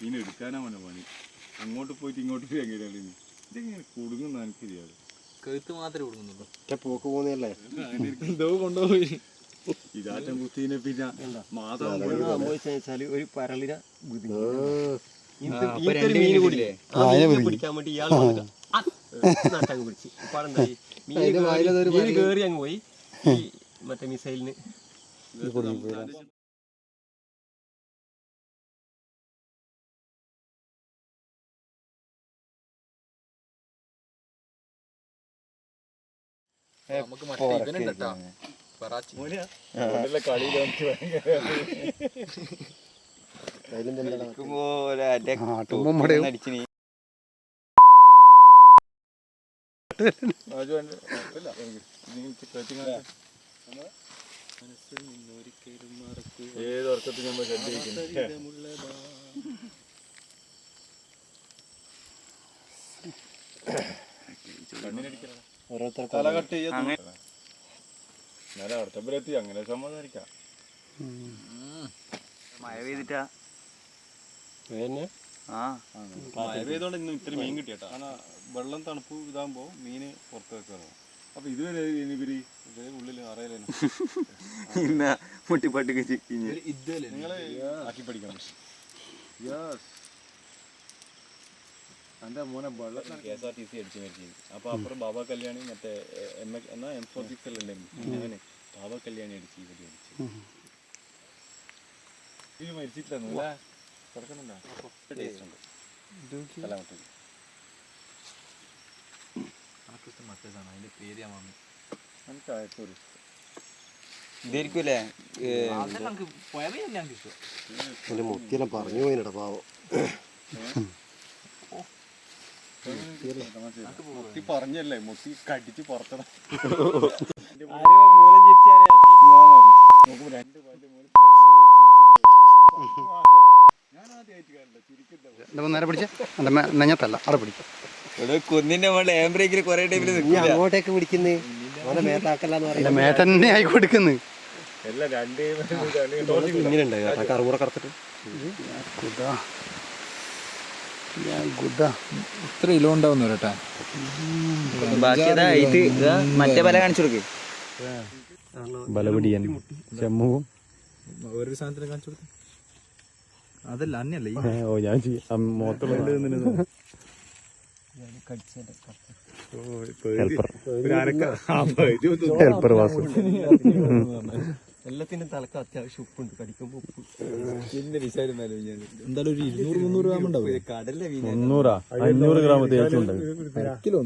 മീൻ എടുക്കാനാ പണി. അങ്ങോട്ട് പോയിട്ട് ഇങ്ങോട്ട് പോയി എങ്ങനെയാണ് ഇതെങ്ങനെ കുടുങ്ങുന്ന എനിക്കറിയാതെ. കഴുത്ത് മാത്രമേ കൊടുക്കുന്നുള്ളൂ. പോക്ക് പോകുന്നല്ലേ എന്തോ കൊണ്ടുപോയി ഇതാറ്റം കുത്തീനെ പിന്നെ സംഭവിച്ചാല് ഒരു പരളിന പിടിക്കാൻ വേണ്ടി ഇയാൾ പിടിച്ച് ഇപ്പാടെന്തായി മീൻ കേറി അങ്ങ് പോയി മറ്റേ മിസൈലിന്. നമുക്ക് മറ്റേ ഇവനുണ്ടട്ടാ കളി ഏത് ഉറക്കത്തിൽ നമ്മൾ തല കട്ട് ചെയ്യാൻ അടുത്തപ്പുറത്തി അങ്ങനെ സമ്മതിക്കാം. മഴ പെയ്തിട്ടാ മഴ പെയ്തോണ്ട് ഇന്ന് ഇത്തിരി മീൻ കിട്ടിയട്ടാ. വെള്ളം തണുപ്പ് ഇതാകുമ്പോ മീന് പുറത്ത് വെക്കാറോ. അപ്പൊ ഇതുവരെ ഇവര് ഉള്ളില് അറിയാലോ മുട്ടിപ്പാട്ട് നിങ്ങള് ആക്കി പഠിക്കണം. എന്റെ മോനെ വെള്ളത്തിന് KSRTC അടിച്ചു മരിച്ചു. അപ്പൊ അപ്പുറം ബാബ കല്യാണി മറ്റേ M46 ഉണ്ടായിരുന്നു. ബാബ കല്യാണി അടിച്ചു ഇവിടെ അടിച്ചു ഇത് മരിച്ചിട്ടില്ല കിടക്കുന്നുണ്ടോ. മറ്റേതാണ് അതിന്റെ പേര് ഞാൻ വന്നു. എനിക്കായപ്പോരു ഇതായിരിക്കൂലേ എന്റെ മുത്തിയെല്ലാം പറഞ്ഞു പോയിട്ടാ പാവം. മുത്തി പറഞ്ഞല്ലേ മുത്തി കടിച്ച് പുറത്തണം. നേരെ പിടിച്ച നെഞ്ഞത്തല്ല അവിടെ പിടിക്കും. കുന്നിന്റെ മുകളിൽ ഹാൻഡ് കുറെ ടൈമിൽ അങ്ങോട്ടേക്ക് പിടിക്കുന്നേ മേത്തന്നെ ആയി കൊടുക്കുന്നു. ഇങ്ങനെ കറുമുറ കറുത്തിട്ട് ഇത്ര കിലോ ഉണ്ടാവുന്നു കേട്ടാ. മറ്റേ പല കാണിച്ചു കൊടുക്കേ ബലപിടിയൻ ചെമ്മുവും വേറൊരു സാധനത്തിന് കാണിച്ചു കൊടുത്ത അതല്ല അന്നല്ലേ. ഓ ഞാൻ മൊത്തമുള്ള എല്ലാത്തിനും തലക്ക് അത്യാവശ്യം ഉപ്പുണ്ട്. കടിക്കുമ്പോ ഉപ്പ് എന്തായാലും ഒരു 200-300 ഗ്രാം ഉണ്ടാവും. കടലിലെ 500 ഗ്രാം തേച്ചുണ്ട് കിലോ